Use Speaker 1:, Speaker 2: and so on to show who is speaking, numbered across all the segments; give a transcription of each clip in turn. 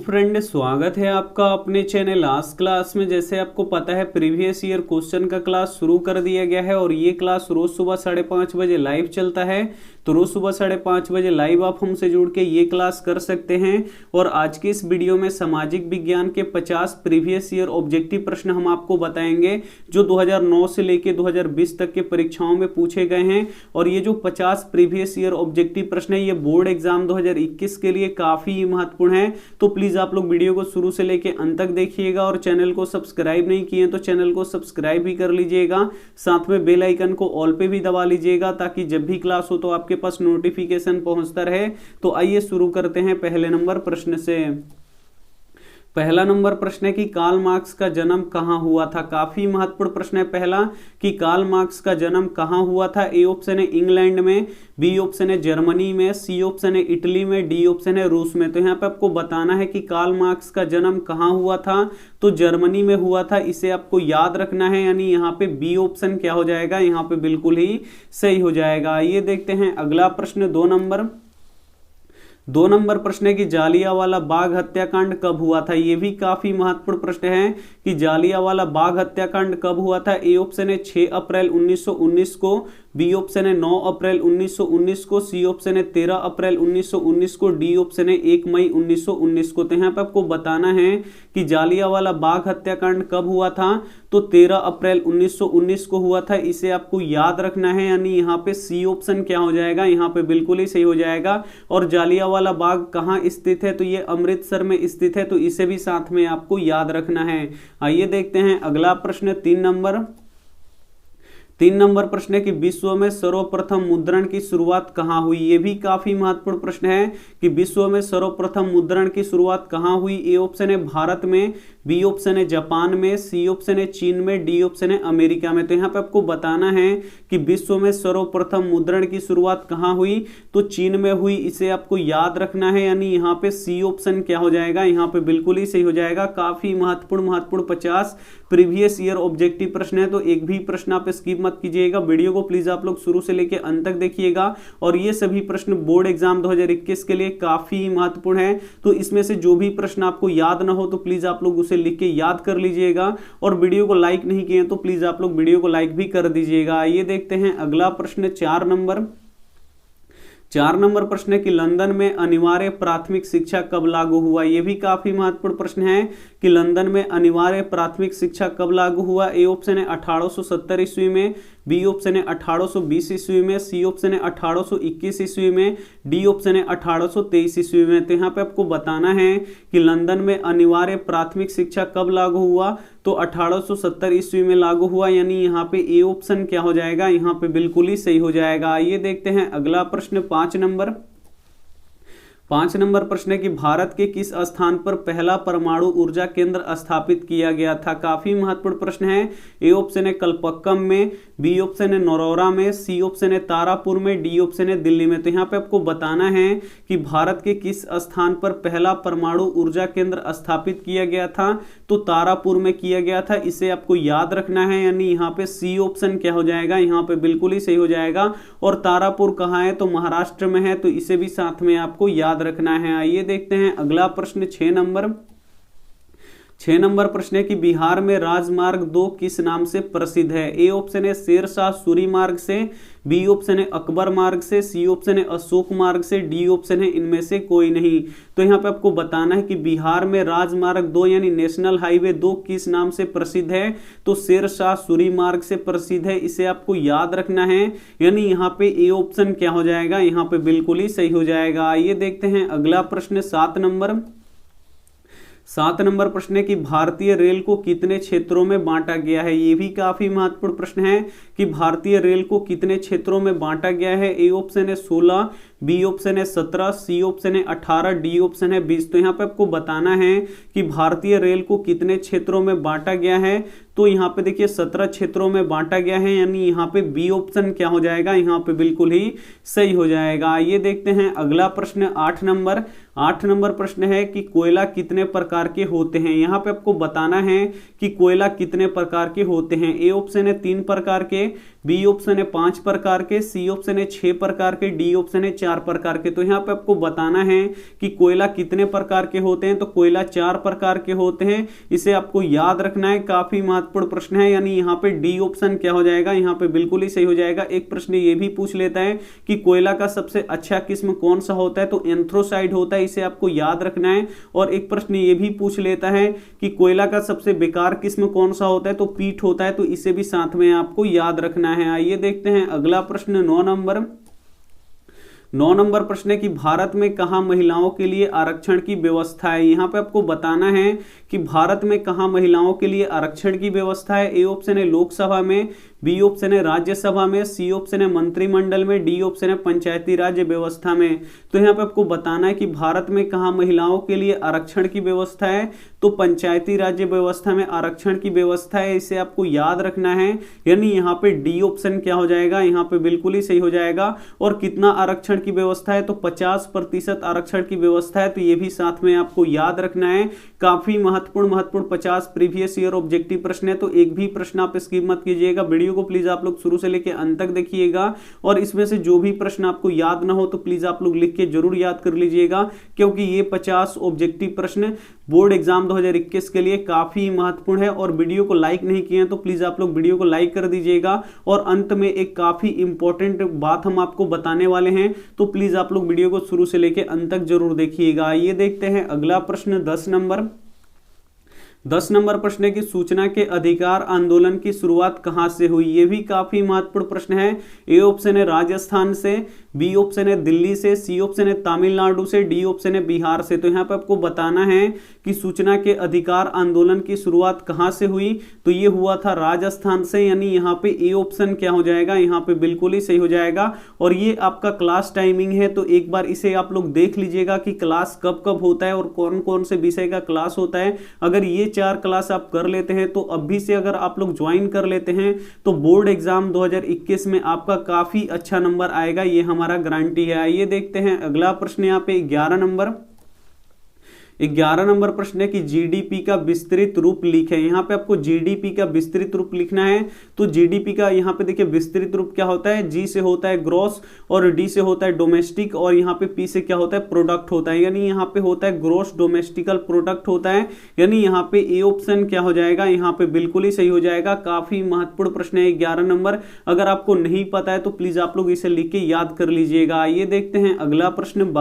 Speaker 1: Friend, स्वागत है आपका अपने चैनल आज क्लास में। जैसे आपको पता है प्रीवियस ईयर क्वेश्चन का क्लास शुरू कर दिया गया है और ये क्लास रोज सुबह 5:30 बजे लाइव चलता है। तो रोज सुबह 5:30 बजे लाइव आप हमसे जुड़ के ये क्लास कर सकते हैं। और आज के इस वीडियो में सामाजिक विज्ञान के 50 प्रीवियस ईयर ऑब्जेक्टिव प्रश्न हम आपको बताएंगे जो 2009 से लेके 2020 तक के परीक्षाओं में पूछे गए हैं। और ये जो 50 प्रीवियस ईयर ऑब्जेक्टिव प्रश्न है ये बोर्ड एग्जाम 2021 के लिए काफी महत्वपूर्ण है। तो प्लीज आप लोग वीडियो को शुरू से लेके अंत तक देखिएगा और चैनल को सब्सक्राइब नहीं किए तो चैनल को सब्सक्राइब भी कर लीजिएगा। साथ में बेल आइकन को ऑल पे भी दबा लीजिएगा ताकि जब भी क्लास हो तो आपके पास नोटिफिकेशन पहुंचता रहे। तो आइए शुरू करते हैं पहले नंबर प्रश्न से। पहला नंबर प्रश्न है कि कार्ल मार्क्स का जन्म कहां हुआ था। काफी महत्वपूर्ण प्रश्न है पहला कि कार्ल मार्क्स का जन्म कहां हुआ था। ए ऑप्शन है इंग्लैंड में, बी ऑप्शन है जर्मनी में, सी ऑप्शन है इटली में, डी ऑप्शन है रूस में। तो यहाँ पे आपको बताना है कि कार्ल मार्क्स का जन्म कहां हुआ था। तो जर्मनी में हुआ था, इसे आपको याद रखना है। यानी यहाँ पे बी ऑप्शन क्या हो जाएगा, यहाँ पे बिल्कुल ही सही हो जाएगा। ये देखते हैं अगला प्रश्न। 2 नंबर प्रश्न है कि जालियांवाला बाग हत्याकांड कब हुआ था। यह भी काफी महत्वपूर्ण प्रश्न है कि जालियांवाला बाग हत्याकांड कब हुआ था। ए ऑप्शन है 6 अप्रैल 1919 को, बी ऑप्शन है 9 अप्रैल 1919 को, सी ऑप्शन है 13 अप्रैल 1919 को, डी ऑप्शन है 1 मई 1919 को। तो यहाँ पे आपको बताना है कि जालियांवाला बाग हत्याकांड कब हुआ था। तो 13 अप्रैल 1919 को हुआ था, इसे आपको याद रखना है। यानी यहाँ पे सी ऑप्शन क्या हो जाएगा, यहाँ पे बिल्कुल ही सही हो जाएगा। और जालियांवाला बाग कहाँ स्थित है, तो ये अमृतसर में स्थित है, तो इसे भी साथ में आपको याद रखना है। आइए देखते हैं अगला प्रश्न। 3 नंबर प्रश्न है कि विश्व में सर्वप्रथम मुद्रण की शुरुआत कहां हुई। यह भी काफी महत्वपूर्ण प्रश्न है कि विश्व में सर्वप्रथम मुद्रण की शुरुआत कहां हुई। ए ऑप्शन है भारत में, बी ऑप्शन है जापान में, सी ऑप्शन है चीन में, डी ऑप्शन है अमेरिका में। तो यहाँ पे आपको बताना है कि विश्व में सर्वप्रथम मुद्रण की शुरुआत कहां हुई। तो चीन में हुई, इसे आपको याद रखना है। यानी यहाँ पे सी ऑप्शन क्या हो जाएगा, यहाँ पे बिल्कुल ही सही हो जाएगा। काफी महत्वपूर्ण 50 प्रीवियस ईयर ऑब्जेक्टिव प्रश्न है, तो एक भी प्रश्न आप स्किप मत कीजिएगा। वीडियो को प्लीज आप लोग शुरू से लेके अंत तक देखिएगा। और ये सभी प्रश्न बोर्ड एग्जाम 2021 के लिए काफी महत्वपूर्ण है। तो इसमें से जो भी प्रश्न आपको याद ना हो तो प्लीज आप लोग उसे लिख के याद कर लीजिएगा। और वीडियो को लाइक नहीं किए तो प्लीज आप लोग वीडियो को लाइक भी कर दीजिएगा। ये देखते हैं अगला प्रश्न। 4 नंबर प्रश्न है कि लंदन में अनिवार्य प्राथमिक शिक्षा कब लागू हुआ। यह भी काफी महत्वपूर्ण प्रश्न है कि लंदन में अनिवार्य प्राथमिक शिक्षा कब लागू हुआ। ए ऑप्शन है 1870 ईस्वी में, बी ऑप्शन है 1820 ईस्वी में, सी ऑप्शन है 1821 ईस्वी में, डी ऑप्शन है 1823 ईस्वी में। तो यहाँ पे आपको बताना है कि लंदन में अनिवार्य प्राथमिक शिक्षा कब लागू हुआ। तो 1870 ईस्वी में लागू हुआ, यानी यहाँ पे ए ऑप्शन क्या हो जाएगा, यहाँ पे बिल्कुल ही सही हो जाएगा। आइए देखते हैं अगला प्रश्न। 5 नंबर प्रश्न है कि भारत के किस स्थान पर पहला परमाणु ऊर्जा केंद्र स्थापित किया गया था। काफी महत्वपूर्ण प्रश्न है। ए ऑप्शन है कलपक्कम में, बी ऑप्शन है नौरोरा में, सी ऑप्शन है तारापुर में, डी ऑप्शन है दिल्ली में। तो यहाँ पे आपको बताना है कि भारत के किस स्थान पर पहला परमाणु ऊर्जा केंद्र स्थापित किया गया था। तो तारापुर में किया गया था, इसे आपको याद रखना है। यानी यहाँ पे सी ऑप्शन क्या हो जाएगा, यहाँ पे बिल्कुल ही सही हो जाएगा। और तारापुर कहाँ है, तो महाराष्ट्र में है, तो इसे भी साथ में आपको याद रखना है। आइए देखते हैं अगला प्रश्न। 6 नंबर प्रश्न है कि बिहार में राजमार्ग 2 किस नाम से प्रसिद्ध है। ए ऑप्शन है शेरशाह सूरी मार्ग से, बी ऑप्शन है अकबर मार्ग से, सी ऑप्शन है अशोक मार्ग से, डी ऑप्शन है इनमें से कोई नहीं। तो यहाँ पे आपको बताना है कि बिहार में राजमार्ग 2 यानी नेशनल हाईवे 2 किस नाम से प्रसिद्ध है। तो शेरशाह सूरी मार्ग से प्रसिद्ध है, इसे आपको याद रखना है। यानी यहाँ पे ए ऑप्शन क्या हो जाएगा, यहाँ पे बिल्कुल ही सही हो जाएगा। आइए देखते हैं अगला प्रश्न। 7 नंबर प्रश्न है कि भारतीय रेल को कितने क्षेत्रों में बांटा गया है। यह भी काफी महत्वपूर्ण प्रश्न है कि भारतीय रेल को कितने क्षेत्रों में बांटा गया है। ए ऑप्शन है 16, बी ऑप्शन है 17, सी ऑप्शन है 18, डी ऑप्शन है 20। तो यहाँ पे आपको बताना है कि भारतीय रेल को कितने क्षेत्रों में बांटा गया है। तो यहाँ पे देखिए 17 क्षेत्रों में बांटा गया है, यानी यहाँ पे बी ऑप्शन क्या हो जाएगा, यहाँ पे बिल्कुल ही सही हो जाएगा। ये देखते हैं अगला प्रश्न। 8 नंबर प्रश्न है कि कोयला कितने प्रकार के होते हैं। यहाँ पे आपको बताना है कि कोयला कितने प्रकार के होते हैं। ए ऑप्शन है 3 प्रकार के, बी ऑप्शन है 5 प्रकार के, सी ऑप्शन है 6 प्रकार के, डी ऑप्शन है 4 प्रकार के। तो यहाँ पे आपको बताना है कि कोयला कितने प्रकार के होते हैं, तो कोयला 4 प्रकार के होते हैं, इसे आपको याद रखना है, काफी महत्वपूर्ण प्रश्न है। यानी यहाँ पे डी ऑप्शन क्या हो जाएगा, यहाँ पे बिल्कुल ही सही हो जाएगा। एक प्रश्न ये भी पूछ लेता है कि कोयला का सबसे अच्छा किस्म कौन सा होता है, तो एंथ्रोसाइड होता है, इसे आपको याद रखना है। और एक प्रश्न ये भी पूछ लेता है कि कोयला का सबसे बेकार किस्म कौन सा होता है, तो पीट होता है, तो इसे भी साथ में आपको याद रखना है। आइए देखते हैं अगला प्रश्न 9 नंबर प्रश्न है कि भारत में कहां महिलाओं के लिए आरक्षण की व्यवस्था है। यहां पे आपको बताना है कि भारत में कहां महिलाओं के लिए आरक्षण की व्यवस्था है। ए ऑप्शन है लोकसभा में, बी ऑप्शन है राज्यसभा में, सी ऑप्शन है मंत्रिमंडल में, डी ऑप्शन है पंचायती राज व्यवस्था में। तो यहाँ पे आपको बताना है कि भारत में कहां महिलाओं के लिए आरक्षण की व्यवस्था है, तो पंचायती राज्य व्यवस्था में आरक्षण की व्यवस्था है, इसे आपको याद रखना है। यानी यहाँ पे डी ऑप्शन क्या हो जाएगा, यहाँ पे बिल्कुल ही सही हो जाएगा। और कितना आरक्षण की व्यवस्था है, तो 50% आरक्षण की व्यवस्था है, तो ये भी साथ में आपको याद रखना है। काफी महत्वपूर्ण 50 प्रीवियस ईयर ऑब्जेक्टिव प्रश्न है, तो एक भी प्रश्न आप स्किप मत कीजिएगा। वीडियो को प्लीज आप लोग शुरू से लेकर अंत तक देखिएगा, और इसमें से जो भी प्रश्न आपको याद ना हो तो प्लीज आप लोग लिख के जरूर याद कर लीजिएगा, क्योंकि ये 50 ऑब्जेक्टिव प्रश्न बोर्ड एग्जाम 2021 के लिए काफी महत्वपूर्ण है। और वीडियो को लाइक नहीं किए हैं तो प्लीज आप लोग वीडियो को लाइक कर दीजिएगा। और अंत में एक काफी इंपॉर्टेंट बात हम आपको बताने वाले हैं, तो प्लीज आप लोग वीडियो को शुरू से लेकर अंत तक जरूर देखिएगा। ये देखते हैं अगला प्रश्न 10 नंबर प्रश्न है कि सूचना के अधिकार आंदोलन की शुरुआत कहां से हुई। यह भी काफी महत्वपूर्ण प्रश्न है। ए ऑप्शन है राजस्थान से, बी ऑप्शन है दिल्ली से, सी ऑप्शन है तमिलनाडु से, डी ऑप्शन है बिहार से। तो यहाँ पे आपको बताना है कि सूचना के अधिकार आंदोलन की शुरुआत कहां से हुई, तो ये हुआ था राजस्थान से। यानी यहाँ पे ए ऑप्शन क्या हो जाएगा, यहाँ पे बिल्कुल ही सही हो जाएगा। और ये आपका क्लास टाइमिंग है, तो एक बार इसे आप लोग देख लीजिएगा कि क्लास कब कब होता है और कौन कौन से विषय का क्लास होता है। अगर ये 4 क्लास आप कर लेते हैं, तो अभी से अगर आप लोग ज्वाइन कर लेते हैं तो बोर्ड एग्जाम 2021 में आपका काफी अच्छा नंबर आएगा, ये हमारा गारंटी है। आइए देखते हैं अगला प्रश्न यहाँ पे 11 नंबर प्रश्न है कि जीडीपी का विस्तृत रूप लिखें। यहाँ पे आपको जीडीपी का विस्तृत रूप लिखना है। तो जीडीपी का यहाँ पे देखिए विस्तृत रूप क्या होता है, जी से होता है ग्रॉस, और डी से होता है डोमेस्टिक, और यहाँ पे पी से क्या होता है प्रोडक्ट होता है। यानी यहाँ पे होता है ग्रॉस डोमेस्टिकल प्रोडक्ट होता है। यानी यहाँ पे ए ऑप्शन क्या हो जाएगा, यहाँ पे बिल्कुल ही सही हो जाएगा। काफी महत्वपूर्ण प्रश्न है 11 नंबर। अगर आपको नहीं पता है तो प्लीज आप लोग इसे लिख के याद कर लीजिएगा। आइए देखते हैं अगला प्रश्न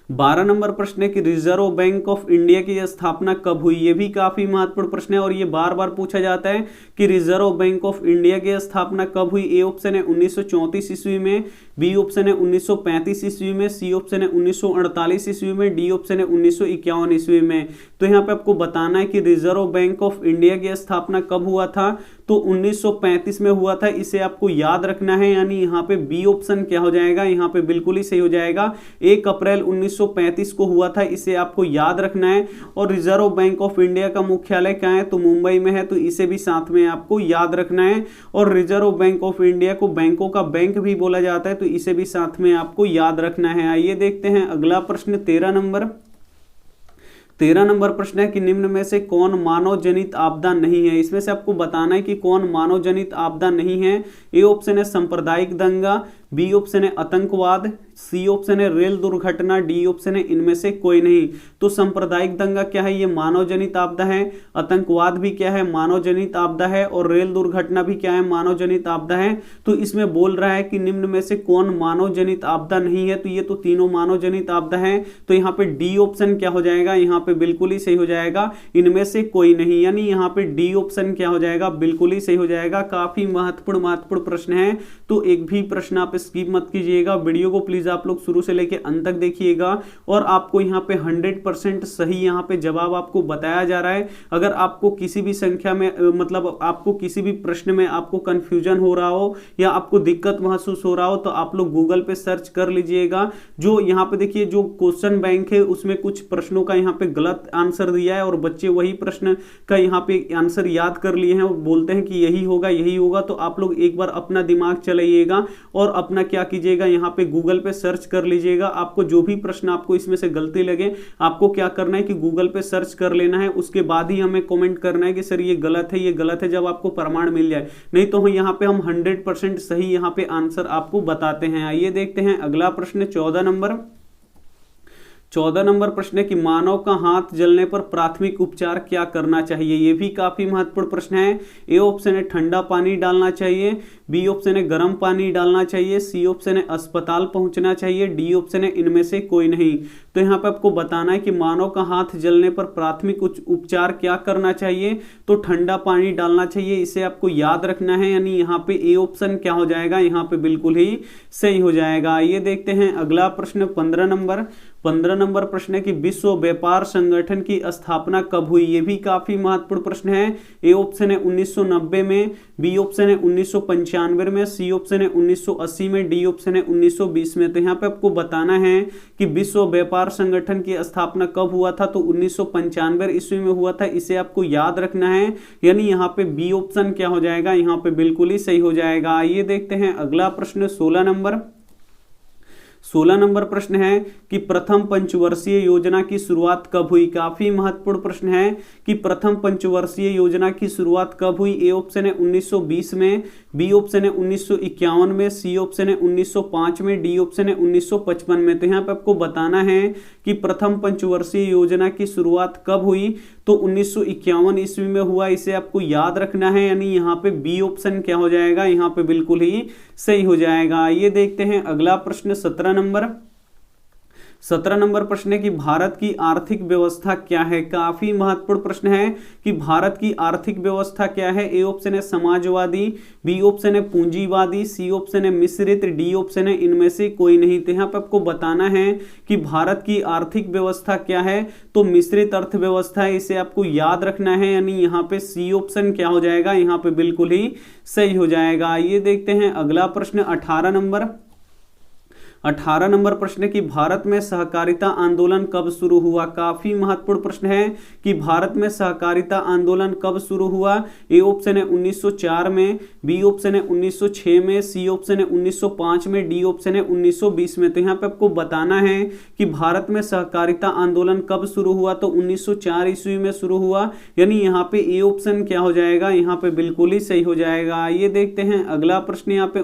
Speaker 1: 12 नंबर प्रश्न है कि रिजर्व बैंक ऑफ इंडिया की स्थापना कब हुई। यह भी काफी महत्वपूर्ण प्रश्न है और ये बार बार पूछा जाता है कि रिजर्व बैंक ऑफ इंडिया की स्थापना कब हुई। ए ऑप्शन है 1934 ईस्वी में, बी ऑप्शन है 1935 ईस्वी में, सी ऑप्शन है 1948 ईस्वी में, डी ऑप्शन है 1951 ईस्वी में। तो यहाँ पे आपको बताना है कि रिजर्व बैंक ऑफ इंडिया की स्थापना कब हुआ था, तो 1935 में हुआ था, इसे आपको याद रखना है। यानी यहाँ पे बी ऑप्शन क्या हो जाएगा, यहाँ पे बिल्कुल ही सही हो जाएगा। 1 अप्रैल 1935 को हुआ था, इसे आपको याद रखना है। और रिजर्व बैंक ऑफ इंडिया का मुख्यालय कहाँ है, तो मुंबई में है, तो इसे भी साथ में आपको याद रखना है। और रिजर्व बैंक ऑफ इंडिया को बैंकों का बैंक भी बोला जाता है, तो इसे भी साथ में आपको याद रखना है। आइए देखते हैं अगला प्रश्न 13 नंबर प्रश्न है कि निम्न में से कौन मानव जनित आपदा नहीं है। इसमें से आपको बताना है कि कौन मानव जनित आपदा नहीं है। ए ऑप्शन है सांप्रदायिक दंगा, बी ऑप्शन है आतंकवाद, सी ऑप्शन है रेल दुर्घटना, डी ऑप्शन है इनमें से कोई नहीं। तो सांप्रदायिक दंगा क्या है, ये मानव जनित आपदा है। आतंकवाद भी क्या है, मानव जनित आपदा है। और रेल दुर्घटना भी क्या है, मानव जनित आपदा है। तो इसमें बोल रहा है कि निम्न में से कौन मानव जनित आपदा नहीं है, तो ये तो तीनों मानव जनित आपदा है। तो यहाँ पे डी ऑप्शन क्या हो जाएगा, यहाँ पे बिल्कुल ही सही हो जाएगा, इनमें से कोई नहीं। यानी यहाँ पे डी ऑप्शन क्या हो जाएगा, बिल्कुल ही सही हो जाएगा। काफी महत्वपूर्ण प्रश्न है, तो एक भी प्रश्न आप स्किप मत कीजिएगा। वीडियो को प्लीज आप लोग शुरू से लेकर अंत तक देखिएगा। और आपको यहाँ पे 100% सही यहाँ पे जवाब आपको बताया जा रहा है। अगर आपको किसी भी संख्या में मतलब आपको किसी भी प्रश्न में आपको कंफ्यूजन हो रहा हो या आपको दिक्कत महसूस हो रहा हो, तो आप लोग गूगल पे सर्च कर लीजिएगा। जो यहाँ पे देखिए जो क्वेश्चन बैंक है उसमें कुछ प्रश्नों का यहाँ पे गलत आंसर दिया है और बच्चे वही प्रश्न का यहाँ पे आंसर याद कर लिए हैं और बोलते हैं कि यही होगा। तो आप लोग एक बार अपना दिमाग चलाइएगा और अपने अपना क्या कीजिएगा, यहाँ पे गूगल पे सर्च कर लीजिएगा। आपको जो भी प्रश्न आपको इसमें से गलती लगे, आपको क्या करना है कि गूगल पे सर्च कर लेना है, उसके बाद ही हमें कमेंट करना है कि सर ये गलत है, ये गलत है, जब आपको प्रमाण मिल जाए। नहीं तो यहाँ पे हम 100% सही यहाँ पे आंसर आपको बताते हैं। आइए देखते हैं अगला प्रश्न 14 नंबर प्रश्न है कि मानव का हाथ जलने पर प्राथमिक उपचार क्या करना चाहिए। यह भी काफी महत्वपूर्ण प्रश्न है। ए ऑप्शन है ठंडा पानी डालना चाहिए, बी ऑप्शन है गर्म पानी डालना चाहिए, सी ऑप्शन है अस्पताल पहुंचना चाहिए, डी ऑप्शन है इनमें से कोई नहीं। तो यहाँ पे आपको बताना है कि मानव का हाथ जलने पर प्राथमिक उपचार क्या करना चाहिए। तो ठंडा पानी डालना चाहिए, इसे आपको याद रखना है, यानी यहाँ पे ए ऑप्शन क्या हो जाएगा, यहाँ पे बिल्कुल ही सही हो जाएगा। ये देखते हैं अगला प्रश्न 15 नंबर प्रश्न है कि विश्व व्यापार संगठन की स्थापना कब हुई। ये भी काफी महत्वपूर्ण प्रश्न है। ए ऑप्शन है 1990 में, बी ऑप्शन है 1995 में, सी ऑप्शन है 1980 में, डी ऑप्शन है 1920 में। तो यहाँ पे आपको बताना है कि विश्व व्यापार संगठन की स्थापना कब हुआ था। तो 1995 ईस्वी में हुआ था, इसे आपको याद रखना है, यानी यहाँ पे बी ऑप्शन क्या हो जाएगा, यहाँ पे बिल्कुल ही सही हो जाएगा। आइए देखते हैं अगला प्रश्न 16 नंबर प्रश्न है कि प्रथम पंचवर्षीय योजना की शुरुआत कब हुई। काफी महत्वपूर्ण प्रश्न है कि प्रथम पंचवर्षीय योजना की शुरुआत कब हुई। ए ऑप्शन है 1920 में, बी ऑप्शन है 1951 में, सी ऑप्शन है 1905 में, डी ऑप्शन है 1955 में। तो यहाँ पे आपको बताना है कि प्रथम पंचवर्षीय योजना की शुरुआत कब हुई। तो 1951 ईस्वी में हुआ, इसे आपको याद रखना है, यानी यहाँ पे बी ऑप्शन क्या हो जाएगा, यहाँ पे बिल्कुल ही सही हो जाएगा। ये देखते हैं अगला प्रश्न 17 नंबर प्रश्न है कि भारत की आर्थिक व्यवस्था क्या है। काफी महत्वपूर्ण प्रश्न है कि भारत की आर्थिक व्यवस्था क्या है। ए ऑप्शन है समाजवादी, बी ऑप्शन है पूंजीवादी, सी ऑप्शन है मिश्रित, डी ऑप्शन है इनमें से कोई नहीं। तो यहाँ पे आपको बताना है कि भारत की आर्थिक व्यवस्था क्या है। तो मिश्रित अर्थव्यवस्था है, इसे आपको याद रखना है, यानी यहाँ पे सी ऑप्शन क्या हो जाएगा, यहाँ पे बिल्कुल ही सही हो जाएगा। ये देखते हैं अगला प्रश्न 18 नंबर प्रश्न है कि भारत में सहकारिता आंदोलन कब शुरू हुआ। काफी महत्वपूर्ण प्रश्न है कि भारत में सहकारिता आंदोलन कब शुरू हुआ। ए ऑप्शन है 1904 में, बी ऑप्शन है 1906 में, सी ऑप्शन है 1905 में, डी ऑप्शन है 1920 में। तो यहाँ पे आपको बताना है कि भारत में सहकारिता आंदोलन कब शुरू हुआ। तो 1904 ईस्वी में शुरू हुआ, यानी यहाँ पे ए ऑप्शन क्या हो जाएगा, यहाँ पे बिल्कुल ही सही हो जाएगा। ये देखते हैं अगला प्रश्न यहाँ पे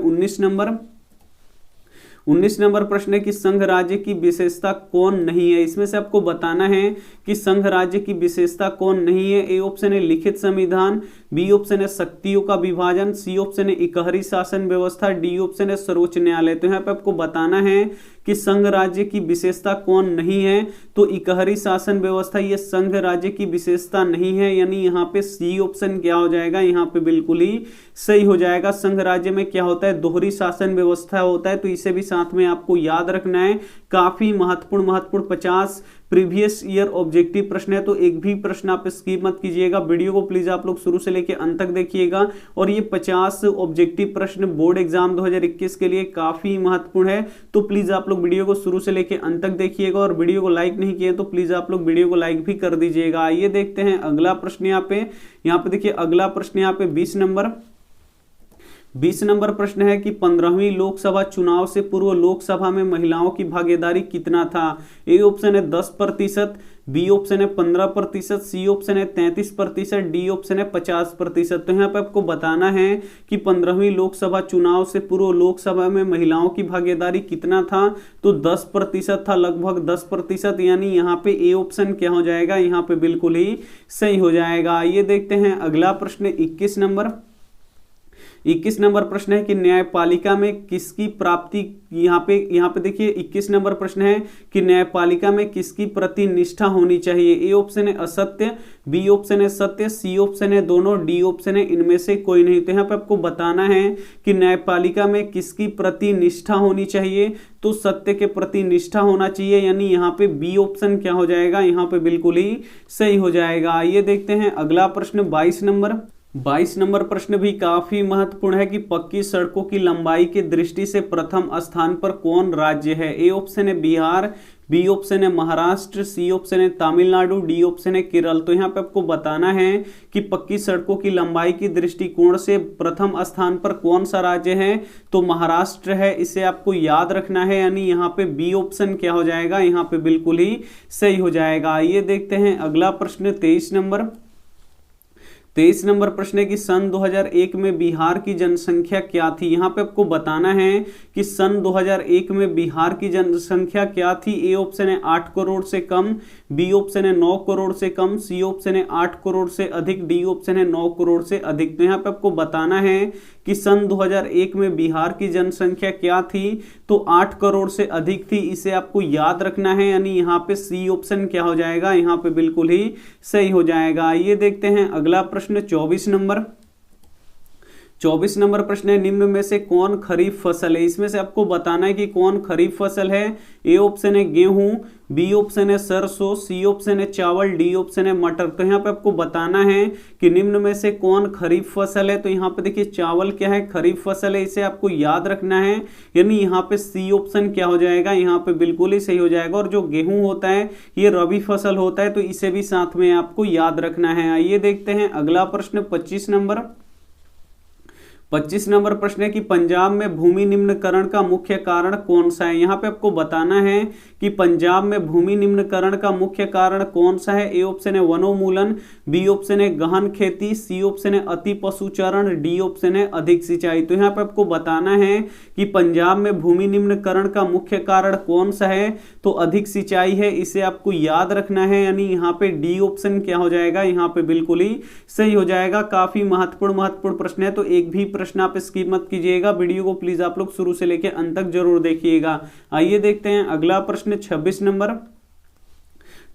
Speaker 1: 19 नंबर प्रश्न है कि संघ राज्य की विशेषता कौन नहीं है। इसमें से आपको बताना है कि संघ राज्य की विशेषता कौन नहीं है। ए ऑप्शन है लिखित संविधान, बी ऑप्शन है शक्तियों का विभाजन, सी ऑप्शन है इकहरी शासन व्यवस्था, डी ऑप्शन है सर्वोच्च न्यायालय। तो यहाँ पे आपको बताना है कि संघ राज्य की विशेषता कौन नहीं है। तो इकहरी शासन व्यवस्था ये संघ राज्य की विशेषता नहीं है, यानी यहाँ पे सी ऑप्शन क्या हो जाएगा, यहाँ पे बिल्कुल ही सही हो जाएगा। संघ राज्य में क्या होता है, दोहरी शासन व्यवस्था होता है, तो इसे भी साथ में आपको याद रखना है। काफी महत्वपूर्ण 50 प्रीवियस ईयर ऑब्जेक्टिव प्रश्न है, तो एक भी प्रश्न आप स्किप मत कीजिएगा। वीडियो को प्लीज आप लोग शुरू से लेकर अंत तक देखिएगा। और ये 50 ऑब्जेक्टिव प्रश्न बोर्ड एग्जाम 2021 के लिए काफी महत्वपूर्ण है, तो प्लीज आप लोग वीडियो को शुरू से लेकर अंत तक देखिएगा। और वीडियो को लाइक नहीं किए तो प्लीज आप लोग वीडियो को लाइक भी कर दीजिएगा। आइए देखते हैं अगला प्रश्न। यहाँ पे देखिए अगला प्रश्न यहाँ पे 20 नंबर प्रश्न है कि 15वीं लोकसभा चुनाव से पूर्व लोकसभा में महिलाओं की भागीदारी कितना था। ए ऑप्शन है 10%, बी ऑप्शन है 15%, सी ऑप्शन है 33%, डी ऑप्शन है 50%। तो यहाँ पे आपको बताना है कि 15वीं लोकसभा चुनाव से पूर्व लोकसभा में महिलाओं की भागीदारी कितना था। तो 10% था, लगभग 10%, यानी यहाँ पे ए ऑप्शन क्या हो जाएगा, यहाँ पे बिल्कुल ही सही हो जाएगा। ये देखते हैं अगला प्रश्न 21 नंबर प्रश्न है कि न्यायपालिका में किसकी प्राप्ति, यहाँ पे देखिए 21 नंबर प्रश्न है कि न्यायपालिका में किसकी प्रति निष्ठा होनी चाहिए। ए ऑप्शन है असत्य, बी ऑप्शन है सत्य, सी ऑप्शन है दोनों, डी ऑप्शन है इनमें से कोई नहीं। तो यहाँ पे आपको बताना है कि न्यायपालिका में किसकी प्रति निष्ठा होनी चाहिए। तो सत्य के प्रति निष्ठा होना चाहिए, यानी यहाँ पे बी ऑप्शन क्या हो जाएगा, यहाँ पे बिल्कुल ही सही हो जाएगा। ये देखते हैं अगला प्रश्न 22 नंबर प्रश्न भी काफी महत्वपूर्ण है कि पक्की सड़कों की लंबाई की दृष्टि से प्रथम स्थान पर कौन राज्य है। ए ऑप्शन है बिहार, बी ऑप्शन है महाराष्ट्र, सी ऑप्शन है तमिलनाडु, डी ऑप्शन है केरल। तो यहाँ पे आपको बताना है कि पक्की सड़कों की लंबाई की दृष्टिकोण से प्रथम स्थान पर कौन सा राज्य है, तो महाराष्ट्र है, इसे आपको याद रखना है, यानी यहाँ पे बी ऑप्शन क्या हो जाएगा, यहाँ पे बिल्कुल ही सही हो जाएगा। आइए देखते हैं अगला प्रश्न 23 नंबर। 23 नंबर प्रश्न है कि सन 2001 में बिहार की जनसंख्या क्या थी। यहाँ पे आपको बताना है कि सन 2001 में बिहार की जनसंख्या क्या थी। ए ऑप्शन है 8 करोड़ से कम, बी ऑप्शन है 9 करोड़ से कम, सी ऑप्शन है 8 करोड़ से अधिक, डी ऑप्शन है 9 करोड़ से अधिक। तो यहाँ पे आपको बताना है कि सन 2001 में बिहार की जनसंख्या क्या थी, तो 8 करोड़ से अधिक थी, इसे आपको याद रखना है, यानी यहाँ पे सी ऑप्शन क्या हो जाएगा, यहाँ पे बिल्कुल ही सही हो जाएगा। ये देखते हैं अगला प्रश्न 24 नंबर। 24 नंबर प्रश्न है निम्न में से कौन खरीफ फसल है। इसमें से आपको बताना है कि कौन खरीफ फसल है। ए ऑप्शन है गेहूं, बी ऑप्शन है सरसों, सी ऑप्शन है चावल, डी ऑप्शन है मटर। तो यहाँ पे आपको बताना है कि निम्न में से कौन खरीफ फसल है। तो यहाँ पे देखिए चावल क्या है, खरीफ फसल है, इसे आपको याद रखना है, यानी यहाँ पे सी ऑप्शन क्या हो जाएगा, यहाँ पे बिल्कुल ही सही हो जाएगा। और जो गेहूं होता है ये रबी फसल होता है, तो इसे भी साथ में आपको याद रखना है। आइए देखते हैं अगला प्रश्न 25 नंबर। 25 नंबर प्रश्न है कि पंजाब में भूमि निम्नकरण का मुख्य कारण कौन सा है। यहाँ पे आपको बताना है कि पंजाब में भूमि निम्नकरण का मुख्य कारण कौन सा है। ए ऑप्शन है वनोन्मूलन, बी ऑप्शन है गहन खेती, सी ऑप्शन है अति पशुचारण, डी ऑप्शन है अधिक सिंचाई। तो यहाँ पे आपको बताना है कि पंजाब में भूमि निम्नकरण का मुख्य कारण कौन सा है, तो अधिक सिंचाई है, इसे आपको याद रखना है, यानी यहाँ पे डी ऑप्शन क्या हो जाएगा, यहाँ पे बिल्कुल ही सही हो जाएगा। काफी महत्वपूर्ण प्रश्न है, तो एक भी प्रश्न आप स्किप मत कीजिएगा। वीडियो को प्लीज आप लोग शुरू से लेकर अंत तक जरूर देखिएगा। आइए देखते हैं अगला प्रश्न 26 नंबर।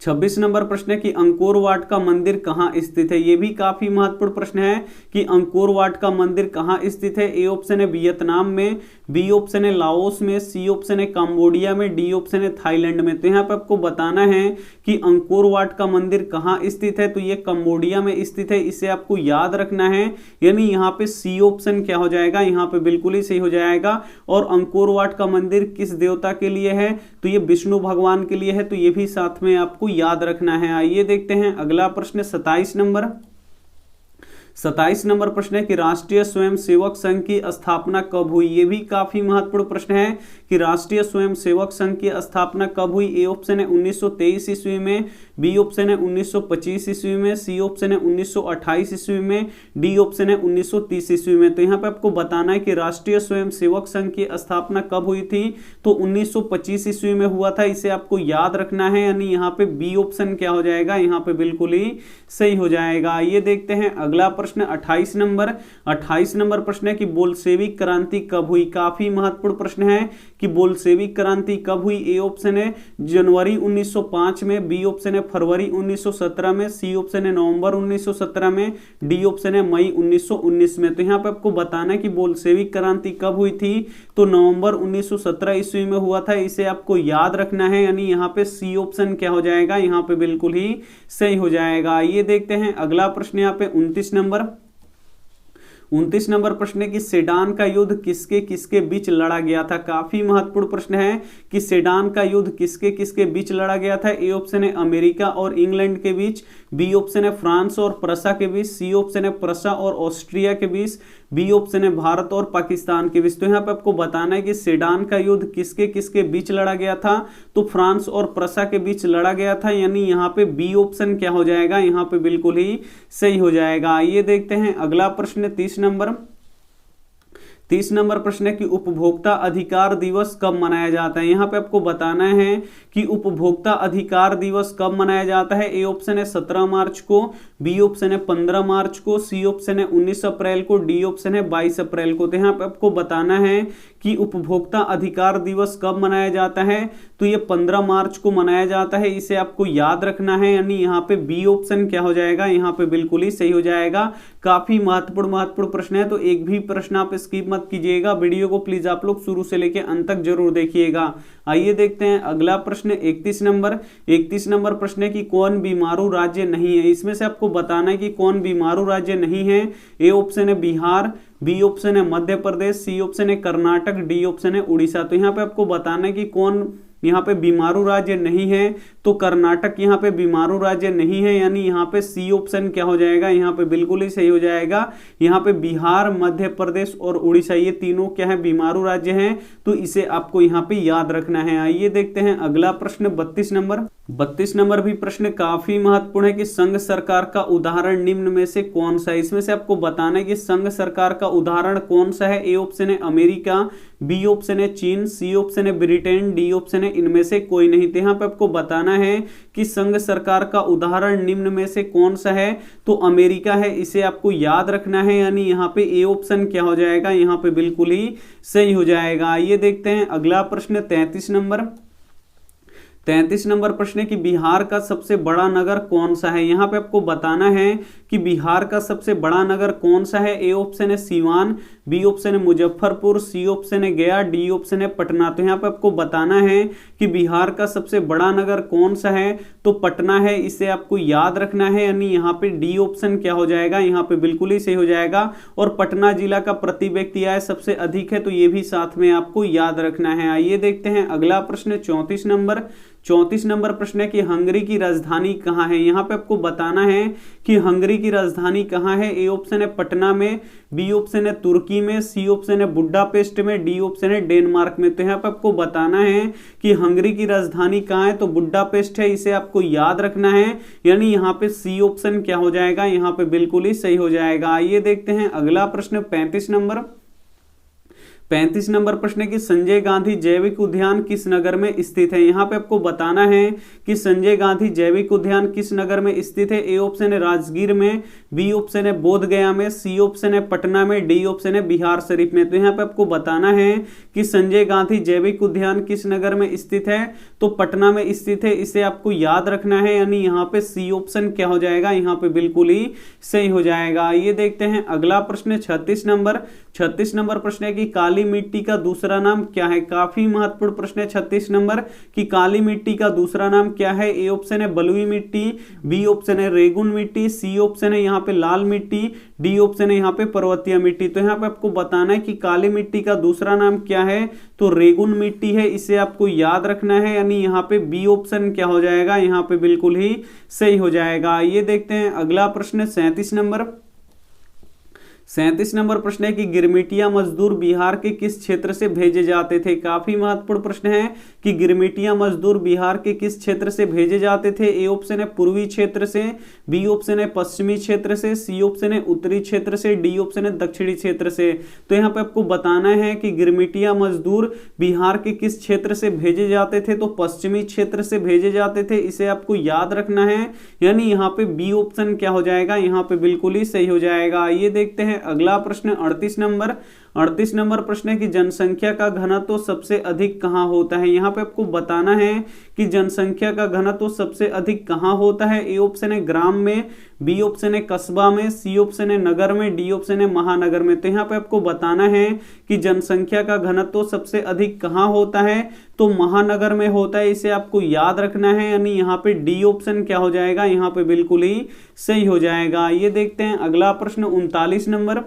Speaker 1: 26 नंबर प्रश्न है कि अंकोर वाट का मंदिर कहाँ स्थित है। यह भी काफी महत्वपूर्ण प्रश्न है कि अंकोर वाट का मंदिर कहाँ स्थित है। ए ऑप्शन है वियतनाम में, बी ऑप्शन है लाओस में, सी ऑप्शन है कंबोडिया में, डी ऑप्शन है थाईलैंड में। तो यहाँ पे आपको बताना है कि अंकोर वाट का मंदिर कहाँ स्थित है, तो ये कंबोडिया में स्थित है, इसे आपको याद रखना है, यानी यहाँ पे सी ऑप्शन क्या हो जाएगा, यहाँ पे बिल्कुल ही सही हो जाएगा। और अंकोर वाट का मंदिर किस देवता के लिए है, तो ये विष्णु भगवान के लिए है, तो ये भी साथ में आपको याद रखना है। आइए देखते हैं अगला प्रश्न 27 नंबर। 27 नंबर प्रश्न है कि राष्ट्रीय स्वयंसेवक संघ की स्थापना कब हुई। ये भी काफी महत्वपूर्ण प्रश्न है कि राष्ट्रीय स्वयंसेवक संघ की स्थापना कब हुई। ए ऑप्शन है 1923 ईस्वी में, बी ऑप्शन है 1925 ईस्वी में, सी ऑप्शन है 1928 ईस्वी में, डी ऑप्शन है 1930 ईस्वी में। तो यहाँ पे आपको बताना है कि राष्ट्रीय स्वयंसेवक संघ की स्थापना कब हुई थी, तो 1925 ईस्वी में हुआ था, इसे आपको याद रखना है, यानी यहाँ पे बी ऑप्शन क्या हो जाएगा, यहाँ पे बिल्कुल ही सही हो जाएगा। ये देखते हैं अगला प्रश्न 28 नंबर। 28 नंबर प्रश्न है कि बोल्शेविक क्रांति कब हुई। काफी महत्वपूर्ण प्रश्न है कि बोल्शेविक क्रांति कब हुई। ए ऑप्शन है जनवरी 1905 में, बी ऑप्शन है फरवरी 1917 में, सी ऑप्शन है नवंबर 1917 में, डी ऑप्शन है मई 1919 में। तो यहाँ पे आपको बताना है कि बोल्शेविक क्रांति कब हुई थी, तो नवंबर 1917 ईस्वी में हुआ था, इसे आपको याद रखना है, यानी यहाँ पे सी ऑप्शन क्या हो जाएगा, यहाँ पे बिल्कुल ही सही हो जाएगा। ये देखते हैं अगला प्रश्न यहाँ पे 29 नंबर। 29 नंबर प्रश्न है कि सेडान का युद्ध किसके किसके बीच लड़ा गया था। काफी महत्वपूर्ण प्रश्न है कि सेडान का युद्ध किसके किसके बीच लड़ा गया था। ए ऑप्शन है अमेरिका और इंग्लैंड के बीच, बी ऑप्शन है फ्रांस और प्रसा के बीच, सी ऑप्शन है प्रसा और ऑस्ट्रिया के बीच, बी ऑप्शन है भारत और पाकिस्तान के बीच। तो यहाँ पे आपको बताना है कि सेडान का युद्ध किसके किसके बीच लड़ा गया था, तो फ्रांस और प्रसा के बीच लड़ा गया था, यानी यहाँ पे बी ऑप्शन क्या हो जाएगा, यहाँ पे बिल्कुल ही सही हो जाएगा। ये देखते हैं अगला प्रश्न 30 नंबर। 30 नंबर प्रश्न है कि उपभोक्ता अधिकार दिवस कब मनाया जाता है। यहाँ पे आपको बताना है कि उपभोक्ता अधिकार दिवस कब मनाया जाता है। ए ऑप्शन है 17 मार्च को, बी ऑप्शन है 15 मार्च को, सी ऑप्शन है 19 अप्रैल को, डी ऑप्शन है 22 अप्रैल को। तो यहाँ पे आपको बताना है कि उपभोक्ता अधिकार दिवस कब मनाया जाता है, तो ये 15 मार्च को मनाया जाता है, इसे आपको याद रखना है, यानी यहाँ पे बी ऑप्शन क्या हो जाएगा, यहाँ पे बिल्कुल ही सही हो जाएगा। काफी महत्वपूर्ण प्रश्न है, तो एक भी प्रश्न आप स्किप मत कीजिएगा। वीडियो को प्लीज आप लोग शुरू से लेकर अंत तक जरूर देखिएगा। आइए देखते हैं अगला प्रश्न 31 नंबर। 31 नंबर प्रश्न है कि कौन बीमारू राज्य नहीं है। इसमें से आपको बताना है कि कौन बीमारू राज्य नहीं है। ए ऑप्शन है बिहार, बी ऑप्शन है मध्य प्रदेश, सी ऑप्शन है कर्नाटक, डी ऑप्शन है उड़ीसा। तो यहाँ पे आपको बताना है कि कौन यहाँ पे बीमारू राज्य नहीं है, तो कर्नाटक यहाँ पे बीमारू राज्य नहीं है, यानी यहाँ पे सी ऑप्शन क्या हो जाएगा, यहाँ पे बिल्कुल ही सही हो जाएगा। यहाँ पे बिहार, मध्य प्रदेश और उड़ीसा ये तीनों क्या है, बीमारू राज्य हैं, तो इसे आपको यहाँ पे याद रखना है। आइए देखते हैं अगला प्रश्न 32 नंबर। 32 नंबर भी प्रश्न काफी महत्वपूर्ण है कि संघ सरकार का उदाहरण निम्न में से कौन सा है। इसमें से आपको बताना है कि संघ सरकार का उदाहरण कौन सा है। ए ऑप्शन है अमेरिका, बी ऑप्शन है चीन, सी ऑप्शन है ब्रिटेन, डी ऑप्शन है इनमें से कोई नहीं। तो यहाँ पे आपको बताना है कि संघ सरकार का उदाहरण निम्न में से कौन सा है, तो अमेरिका है, इसे आपको याद रखना है, यानी यहाँ पे ए ऑप्शन क्या हो जाएगा, यहाँ पे बिल्कुल ही सही हो जाएगा। आइए देखते हैं अगला प्रश्न 33 नंबर। 33 नंबर प्रश्न है कि बिहार का सबसे बड़ा नगर कौन सा है। यहाँ पे आपको बताना है कि बिहार का सबसे बड़ा नगर कौन सा है। ए ऑप्शन है सीवान, बी ऑप्शन है मुजफ्फरपुर, सी ऑप्शन है गया, डी ऑप्शन है पटना। तो यहाँ पे आपको बताना है कि बिहार का सबसे बड़ा नगर कौन सा है, तो पटना है, इसे आपको याद रखना है, यानी यहाँ पे डी ऑप्शन क्या हो जाएगा, यहाँ पे बिल्कुल ही सही हो जाएगा। और पटना जिला का प्रति व्यक्ति आय सबसे अधिक है, तो ये भी साथ में आपको याद रखना है। आइए देखते हैं अगला प्रश्न 34 नंबर। 34 नंबर प्रश्न है कि हंगरी की राजधानी कहाँ है। यहाँ पे आपको बताना है कि हंगरी की राजधानी कहाँ है। ए ऑप्शन है पटना में, बी ऑप्शन है तुर्की में, सी ऑप्शन है बुडापेस्ट में, डी ऑप्शन है डेनमार्क में। तो यहाँ पे आपको बताना है कि हंगरी की राजधानी कहाँ है, तो बुडापेस्ट है, इसे आपको याद रखना है, यानी यहाँ पे सी ऑप्शन क्या हो जाएगा, यहाँ पे बिल्कुल ही सही हो जाएगा। आइए देखते हैं अगला प्रश्न 35 नंबर। 35 नंबर प्रश्न है कि संजय गांधी जैविक उद्यान किस नगर में स्थित है। यहाँ पे आपको बताना है कि संजय गांधी जैविक उद्यान किस नगर में स्थित है। ए ऑप्शन है राजगीर में, बी ऑप्शन है बोध गया में, सी ऑप्शन है पटना में, डी ऑप्शन है बिहार शरीफ में। तो यहाँ पे आपको बताना है कि संजय गांधी जैविक उद्यान किस नगर में स्थित है, तो पटना में स्थित है, इसे आपको याद रखना है, यानी यहाँ पे सी ऑप्शन क्या हो जाएगा, यहाँ पे बिल्कुल ही सही हो जाएगा। ये देखते हैं अगला प्रश्न 36 नंबर। 36 नंबर प्रश्न है कि काली मिट्टी का दूसरा नाम क्या है। काफी महत्वपूर्ण प्रश्न है 36 नंबर कि काली मिट्टी का दूसरा नाम क्या है। ए ऑप्शन है बलुई मिट्टी, बी ऑप्शन है रेगुन मिट्टी, सी ऑप्शन है यहाँ पे लाल मिट्टी, डी ऑप्शन है यहाँ पे पर्वतीय मिट्टी। तो यहाँ पे आपको बताना है कि काली मिट्टी का दूसरा नाम क्या है, तो रेगुन मिट्टी है, इसे आपको याद रखना है, यानी यहाँ पे बी ऑप्शन क्या हो जाएगा, यहाँ पे बिल्कुल ही सही हो जाएगा। ये देखते हैं अगला प्रश्न 37 नंबर। 37 नंबर प्रश्न है कि गिरमिटिया मजदूर बिहार के किस क्षेत्र से भेजे जाते थे। काफी महत्वपूर्ण प्रश्न है कि गिरमिटिया मजदूर बिहार के किस क्षेत्र से भेजे जाते थे। ए ऑप्शन है पूर्वी क्षेत्र से, बी ऑप्शन है पश्चिमी क्षेत्र से, सी ऑप्शन है उत्तरी क्षेत्र से, डी ऑप्शन है दक्षिणी क्षेत्र से। तो यहाँ पे आपको बताना है कि गिरमिटिया मजदूर बिहार के किस क्षेत्र से भेजे जाते थे, तो पश्चिमी क्षेत्र से भेजे जाते थे, इसे आपको याद रखना है, यानी यहाँ पे बी ऑप्शन क्या हो जाएगा, यहाँ पे बिल्कुल ही सही हो जाएगा। ये देखते हैं अगला प्रश्न 38 नंबर। 38 नंबर प्रश्न है कि जनसंख्या का घनत्व सबसे अधिक कहां होता है। यहाँ पे आपको बताना है कि जनसंख्या का घनत्व सबसे अधिक कहां होता है। ए ऑप्शन है ग्राम में, बी ऑप्शन है कस्बा में, सी ऑप्शन है नगर में, डी ऑप्शन है महानगर में। तो यहाँ पे आपको बताना है कि जनसंख्या का घनत्व सबसे अधिक कहां होता है, तो महानगर में होता है, इसे आपको याद रखना है, यानी यहाँ पे डी ऑप्शन क्या हो जाएगा, यहाँ पे बिल्कुल ही सही हो जाएगा। ये देखते हैं अगला प्रश्न 39 नंबर।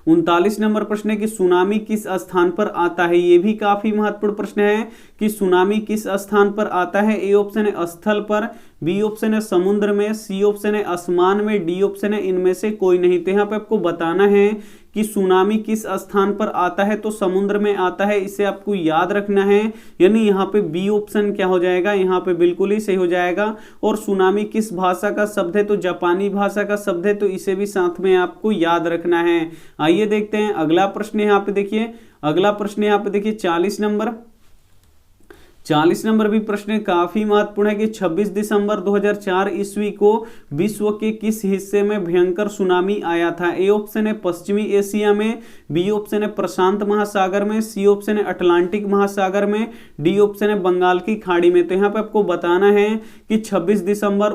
Speaker 1: 39 नंबर प्रश्न है कि सुनामी किस स्थान पर आता है। ये भी काफी महत्वपूर्ण प्रश्न है कि सुनामी किस स्थान पर आता है। ए ऑप्शन है स्थल पर, बी ऑप्शन है समुद्र में, सी ऑप्शन है आसमान में, डी ऑप्शन है इनमें से कोई नहीं। तो यहाँ पे आपको बताना है कि सुनामी किस स्थान पर आता है, तो समुद्र में आता है, इसे आपको याद रखना है, यानी यहाँ पे बी ऑप्शन क्या हो जाएगा, यहाँ पे बिल्कुल ही सही हो जाएगा। और सुनामी किस भाषा का शब्द है, तो जापानी भाषा का शब्द है, तो इसे भी साथ में आपको याद रखना है। आइए देखते हैं अगला प्रश्न। यहाँ पे देखिए अगला प्रश्न, यहाँ पे देखिए 40 नंबर। 40 नंबर भी प्रश्न काफी महत्वपूर्ण है कि 26 दिसंबर 2004 ईस्वी को विश्व के किस हिस्से में भयंकर सुनामी आया था। ए ऑप्शन है पश्चिमी एशिया में, बी ऑप्शन है प्रशांत महासागर में, सी ऑप्शन है अटलांटिक महासागर में, डी ऑप्शन है बंगाल की खाड़ी में। तो यहाँ पे आपको बताना है कि 26 दिसंबर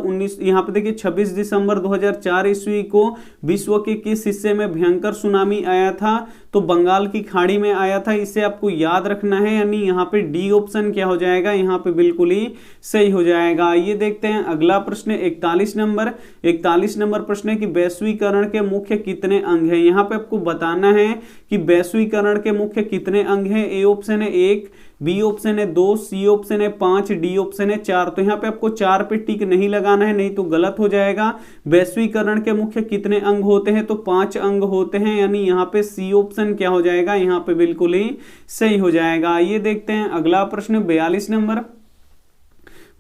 Speaker 1: 2004 ईस्वी को विश्व के किस हिस्से में भयंकर सुनामी आया था, तो बंगाल की खाड़ी में आया था, इसे आपको याद रखना है, यानी यहाँ पे डी ऑप्शन क्या हो जाएगा, यहाँ पे बिल्कुल ही सही हो जाएगा। ये देखते हैं अगला प्रश्न 41 नंबर। 41 नंबर प्रश्न है कि वैश्वीकरण के मुख्य कितने अंग हैं। यहाँ पे आपको बताना है कि वैश्वीकरण के मुख्य कितने अंग हैं। ए ऑप्शन है 1, बी ऑप्शन है 2, सी ऑप्शन है 5, डी ऑप्शन है 4। तो यहाँ पे आपको 4 पे टिक नहीं लगाना है, नहीं तो गलत हो जाएगा। वैश्वीकरण के मुख्य कितने अंग होते हैं? तो 5 अंग होते हैं, यानी यहाँ पे सी ऑप्शन क्या हो जाएगा? यहाँ पे बिल्कुल ही सही हो जाएगा। ये देखते हैं अगला प्रश्न 42 नंबर।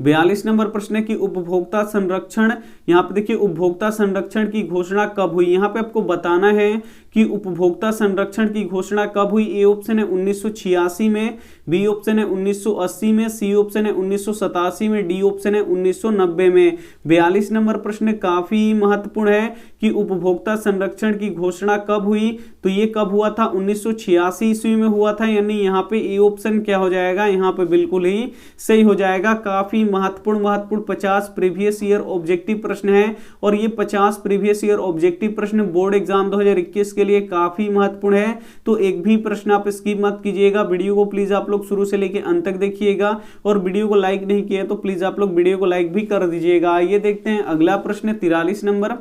Speaker 1: 42 नंबर प्रश्न है कि उपभोक्ता संरक्षण, यहाँ पे देखिए उपभोक्ता संरक्षण की घोषणा कब हुई? यहाँ पे आपको बताना है कि उपभोक्ता संरक्षण की घोषणा कब हुई। ए ऑप्शन है 1986 में, बी ऑप्शन है 1980 में, सी ऑप्शन है 1987 में, डी ऑप्शन है 1990 में। 42 नंबर प्रश्न काफी महत्वपूर्ण है कि उपभोक्ता संरक्षण की घोषणा कब हुई? तो ये कब हुआ था? 1986 ईस्वी में हुआ था, यानी यहाँ पे ए ऑप्शन क्या हो जाएगा? यहाँ पे बिल्कुल ही सही हो जाएगा। काफी महत्वपूर्ण 50 प्रीवियस ईयर ऑब्जेक्टिव प्रश्न है, और ये 50 प्रीवियस ईयर ऑब्जेक्टिव प्रश्न बोर्ड एग्जाम 2021 के लिए काफी महत्वपूर्ण है। तो एक भी प्रश्न आप स्किप मत कीजिएगा। वीडियो को प्लीज आप लोग शुरू से लेकर अंत तक देखिएगा, और वीडियो को लाइक नहीं किया तो प्लीज आप लोग वीडियो को लाइक भी कर दीजिएगा। ये देखते हैं अगला प्रश्न 43 नंबर।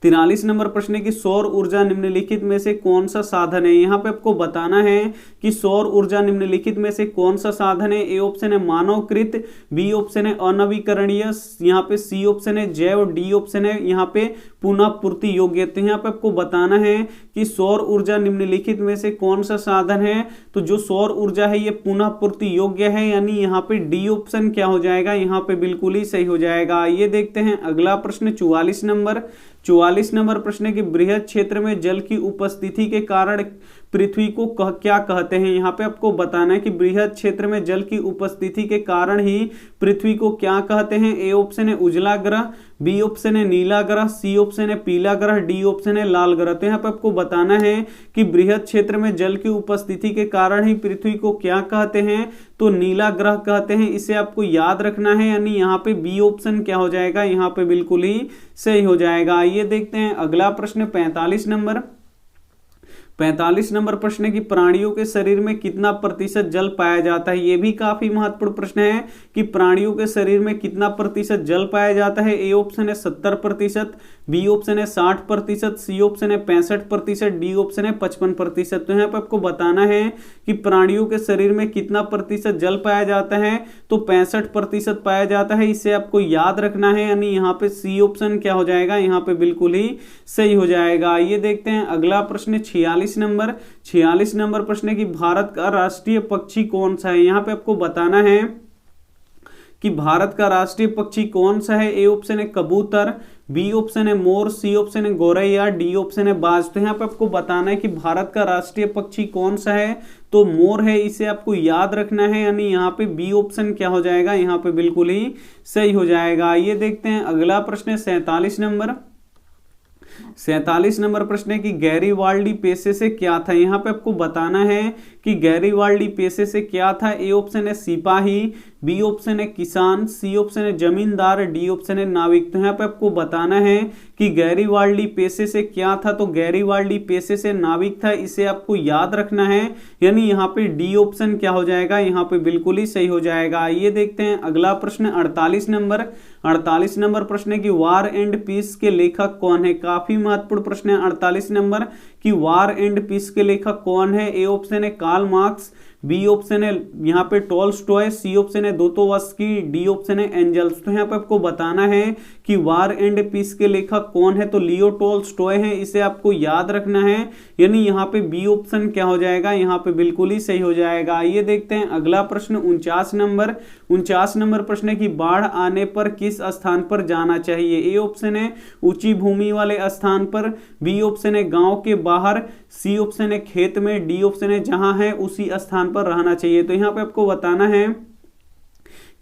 Speaker 1: 43 नंबर प्रश्न है कि सौर ऊर्जा निम्नलिखित में से कौन सा साधन है? यहाँ पे आपको बताना है कि सौर ऊर्जा निम्नलिखित में से कौन सा साधन है। ए ऑप्शन है मानवकृत, बी ऑप्शन है अनवीकरणीय, यहाँ पे सी ऑप्शन है जैव, डी ऑप्शन है यहाँ पे पुनः पूर्ति योग्य। तो यहाँ पे आपको बताना है कि सौर ऊर्जा निम्नलिखित में से कौन सा साधन है। तो जो सौर ऊर्जा है ये पुनः पूर्ति योग्य है, यानी यहाँ पे डी ऑप्शन क्या हो जाएगा? यहाँ पे बिल्कुल ही सही हो जाएगा। ये देखते हैं अगला प्रश्न 44 नंबर। 44 नंबर प्रश्न है कि बृहद क्षेत्र में जल की उपस्थिति के कारण पृथ्वी को क्या कहते हैं? यहाँ पे आपको बताना है कि बृहद क्षेत्र में जल की उपस्थिति के कारण ही पृथ्वी को क्या कहते हैं। ए ऑप्शन है उजला ग्रह, बी ऑप्शन है नीला ग्रह, सी ऑप्शन है पीला ग्रह, डी ऑप्शन है लाल ग्रह। तो यहाँ पे आपको बताना है कि बृहद क्षेत्र में जल की उपस्थिति के कारण ही पृथ्वी को क्या कहते हैं? तो नीला ग्रह कहते हैं। इसे आपको याद रखना है, यानी यहाँ पे बी ऑप्शन क्या हो जाएगा? यहाँ पे बिल्कुल ही सही हो जाएगा। ये देखते हैं अगला प्रश्न 45 नंबर। 45 नंबर प्रश्न है कि प्राणियों के शरीर में कितना प्रतिशत जल पाया जाता है? ये भी काफी महत्वपूर्ण प्रश्न है कि प्राणियों के शरीर में कितना प्रतिशत जल पाया जाता है। ए ऑप्शन है 70%, बी ऑप्शन है 60%, सी ऑप्शन है 65%, डी ऑप्शन है 55%। तो यहाँ पे आपको बताना है कि प्राणियों के शरीर में कितना प्रतिशत जल पाया जाता है। तो 65% पाया जाता है, इसे आपको याद रखना है, यानी यहाँ पे सी ऑप्शन क्या हो जाएगा? यहाँ पे बिल्कुल ही सही हो जाएगा। ये देखते हैं अगला प्रश्न 46 नंबर। 46 नंबर प्रश्न है कि भारत का राष्ट्रीय पक्षी कौन सा है? यहाँ पे आपको बताना है कि भारत का राष्ट्रीय पक्षी कौन सा है। ए ऑप्शन है कबूतर, बी ऑप्शन है मोर, सी ऑप्शन है गौरैया, डी ऑप्शन है बाज। तो यहाँ पे आपको बताना है कि भारत का राष्ट्रीय पक्षी कौन सा है। तो मोर है, इसे आपको याद रखना है, यानी यहाँ पे बी ऑप्शन क्या हो जाएगा? यहाँ पे बिल्कुल ही सही हो जाएगा। ये देखते हैं अगला प्रश्न 47 नंबर। 47 नंबर प्रश्न है कि गैरीवाल्डी पेशे से क्या था? यहाँ पे आपको बताना है कि गैरीवाल्डी पेशे से क्या था। ए ऑप्शन है सिपाही, बी ऑप्शन है किसान, सी ऑप्शन है जमींदार, डी ऑप्शन है नाविक। तो यहाँ पे आपको बताना है कि गैरीवाल्डी पेशे से क्या था। तो गैरीवाल्डी पेशे से नाविक था, इसे आपको याद रखना है, यानी यहाँ पे डी ऑप्शन क्या हो जाएगा? यहाँ पे बिल्कुल ही सही हो जाएगा। ये देखते हैं अगला प्रश्न 48 नंबर। 48 नंबर प्रश्न है कि वार एंड पीस के लेखक कौन है? काफी महत्वपूर्ण प्रश्न है 48 नंबर कि वार एंड पीस के लेखक कौन है। ए ऑप्शन है कार्ल मार्क्स, बी ऑप्शन है यहाँ पे टॉल्स्टॉय, सी ऑप्शन है दोस्तोयेवस्की, डी ऑप्शन है एंजल्स। तो यहाँ पे आपको बताना है कि वार एंड पीस के लेखक कौन है। तो लियो टॉल्स्टॉय है, इसे आपको याद रखना है, यानी यहाँ पे बी ऑप्शन क्या हो जाएगा? यहाँ पे बिल्कुल ही सही हो जाएगा। ये देखते हैं अगला प्रश्न 49 नंबर। 49 नंबर प्रश्न है कि बाढ़ आने पर किस स्थान पर जाना चाहिए। ए ऑप्शन है ऊंची भूमि वाले स्थान पर, बी ऑप्शन है गांव के बाहर, सी ऑप्शन है खेत में, डी ऑप्शन है जहां है उसी स्थान पर रहना चाहिए। तो यहाँ पे आपको बताना है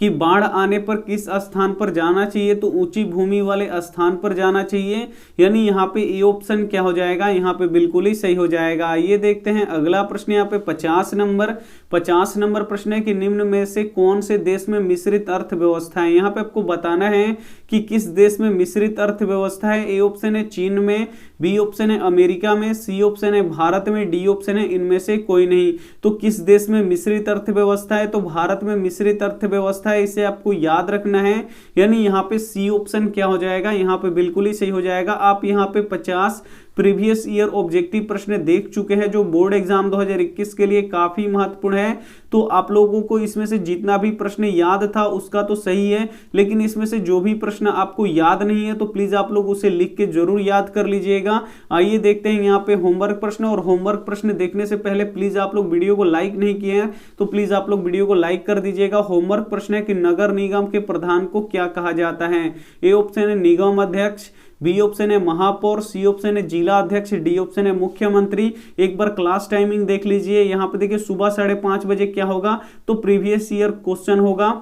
Speaker 1: कि बाढ़ आने पर किस स्थान पर जाना चाहिए। तो ऊंची भूमि वाले स्थान पर जाना चाहिए, यानी यहाँ पे ए ऑप्शन क्या हो जाएगा? यहाँ पे बिल्कुल ही सही हो जाएगा। ये देखते हैं अगला प्रश्न यहाँ पे 50 नंबर। 50 नंबर प्रश्न है कि निम्न में से कौन से देश में मिश्रित अर्थव्यवस्था है। यहाँ पे आपको बताना है कि किस देश में मिश्रित अर्थव्यवस्था है। ए ऑप्शन है चीन में, बी ऑप्शन है अमेरिका में, सी ऑप्शन है भारत में, डी ऑप्शन है इनमें से कोई नहीं। तो किस देश में मिश्रित अर्थव्यवस्था है? तो भारत में मिश्रित अर्थव्यवस्था है, इसे आपको याद रखना है, यानी यहाँ पे सी ऑप्शन क्या हो जाएगा? यहाँ पे बिल्कुल ही सही हो जाएगा। आप यहाँ पे 50 प्रीवियस ईयर ऑब्जेक्टिव प्रश्न देख चुके हैं जो बोर्ड एग्जाम 2021 के लिए काफी महत्वपूर्ण है। तो आप लोगों को इसमें से जितना भी प्रश्न याद था उसका तो सही है, लेकिन इसमें से जो भी प्रश्न आपको याद नहीं है तो प्लीज आप लोग उसे लिख के जरूर याद कर लीजिएगा। आइए देखते हैं यहाँ पे होमवर्क प्रश्न। और होमवर्क प्रश्न देखने से पहले प्लीज आप लोग वीडियो को लाइक नहीं किए हैं तो प्लीज आप लोग वीडियो को लाइक कर दीजिएगा। होमवर्क प्रश्न है कि नगर निगम के प्रधान को क्या कहा जाता है। ए ऑप्शन है निगम अध्यक्ष, बी ऑप्शन है महापौर, सी ऑप्शन है जिला अध्यक्ष, डी ऑप्शन है मुख्यमंत्री। एक बार क्लास टाइमिंग देख लीजिए। यहाँ पे देखिए सुबह 5:30 बजे क्या होगा तो प्रीवियस ईयर क्वेश्चन होगा,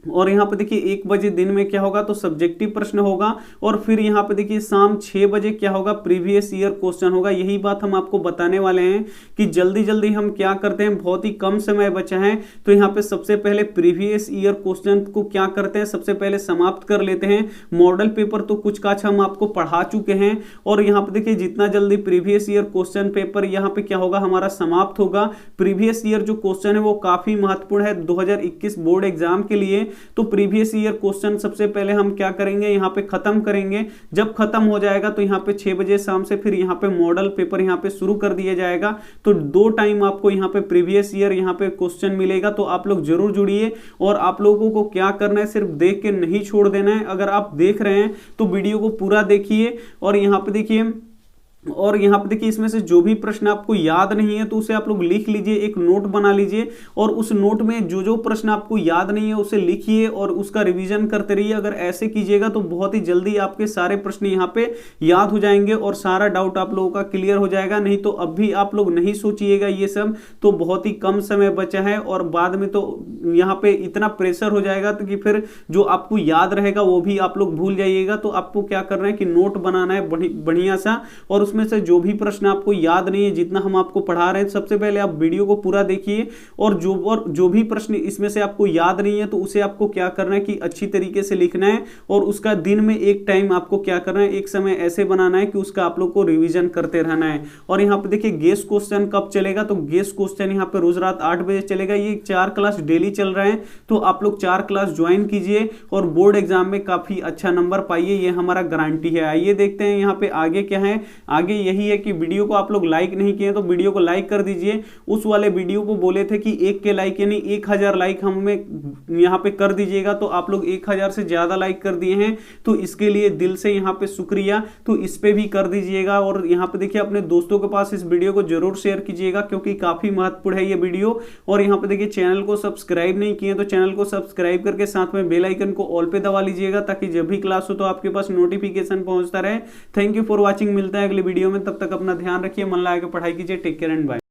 Speaker 1: और यहाँ पे देखिए 1 बजे दिन में क्या होगा तो सब्जेक्टिव प्रश्न होगा, और फिर यहाँ पे देखिए शाम 6 बजे क्या होगा प्रीवियस ईयर क्वेश्चन होगा। यही बात हम आपको बताने वाले हैं कि जल्दी जल्दी हम क्या करते हैं, बहुत ही कम समय बचा है तो यहाँ पे सबसे पहले प्रीवियस ईयर क्वेश्चन को क्या करते हैं, सबसे पहले समाप्त कर लेते हैं। मॉडल पेपर तो कुछ काछ हम आपको पढ़ा चुके हैं, और यहाँ पे देखिए जितना जल्दी प्रीवियस ईयर क्वेश्चन पेपर यहाँ पे क्या होगा हमारा समाप्त होगा। प्रीवियस ईयर जो क्वेश्चन है वो काफी महत्वपूर्ण है 2021 बोर्ड एग्जाम के लिए। तो प्रीवियस ईयर क्वेश्चन सबसे पहले हम क्या करेंगे, यहाँ पे खत्म करेंगे। जब खत्म हो जाएगा तो यहाँ पे 6 बजे शाम से फिर यहाँ पे मॉडल पेपर यहाँ पे शुरू कर दिया जाएगा। तो 2 टाइम आपको यहाँ पे प्रीवियस ईयर यहाँ पे क्वेश्चन मिलेगा। तो आप लोग जरूर जुड़िए, और आप लोगों को क्या करना है सिर्फ देख के नहीं छोड़ देना है। अगर आप देख रहे हैं तो वीडियो को पूरा देखिए, और यहाँ पे देखिए इसमें से जो भी प्रश्न आपको याद नहीं है तो उसे आप लोग लिख लीजिए, एक नोट बना लीजिए, और उस नोट में जो जो प्रश्न आपको याद नहीं है उसे लिखिए और उसका रिवीजन करते रहिए। अगर ऐसे कीजिएगा तो बहुत ही जल्दी आपके सारे प्रश्न यहाँ पे याद हो जाएंगे और सारा डाउट आप लोगों का क्लियर हो जाएगा। नहीं तो अब भी आप लोग नहीं सोचिएगा ये सब, तो बहुत ही कम समय बचा है और बाद में तो यहाँ पे इतना प्रेशर हो जाएगा तो कि फिर जो आपको याद रहेगा वो भी आप लोग भूल जाइएगा। तो आपको क्या करना है कि नोट बनाना है बढ़िया सा, और उसमें से जो भी प्रश्न आपको याद नहीं है जितना हम आपको पढ़ा रहे हैं सबसे पहले आप वीडियो को पूरा देखिए, और जो भी प्रश्न इसमें से आपको याद नहीं है तो उसे आपको क्या करना है कि अच्छी तरीके से लिखना है, और उसका दिन में एक टाइम आपको क्या करना है, एक समय ऐसे बनाना है कि उसका आप लोग को रिवीजन करते रहना है। और यहाँ पे देखिए गेस क्वेश्चन कब चलेगा, तो गेस क्वेश्चन यहाँ पे रोज रात 8 बजे चलेगा। ये 4 क्लास डेली चल रहे हैं, तो आप लोग 4 क्लास ज्वाइन कीजिए और बोर्ड एग्जाम में काफी अच्छा नंबर पाइए, ये हमारा गारंटी है। आइए देखते हैं यहाँ पे आगे क्या है। आगे यही है कि वीडियो को आप लोग लाइक नहीं किए तो वीडियो को लाइक कर दीजिए। उस वाले वीडियो को बोले थे कि 1 के लाइक यानी 1000 लाइक हमें यहाँ पे कर दीजिएगा, तो आप लोग 1000 से ज्यादा लाइक कर दिए हैं, तो इसके लिए दिल से यहाँ पे शुक्रिया। तो इस पे भी कर दीजिएगा, और यहाँ पे देखिए अपने दोस्तों के पास इस वीडियो को जरूर शेयर कीजिएगा क्योंकि काफी महत्वपूर्ण है ये वीडियो। और यहाँ पे देखिए चैनल को सब्सक्राइब नहीं किए तो चैनल को सब्सक्राइब करके साथ में बेल आइकन को ऑल पे दबा लीजिएगा, ताकि जब भी क्लास हो तो आपके पास नोटिफिकेशन पहुंचता रहे। थैंक यू फॉर वॉचिंग, मिलता है अगले वीडियो में, तब तक अपना ध्यान रखिए, मन लगा के पढ़ाई कीजिए। Take care and bye.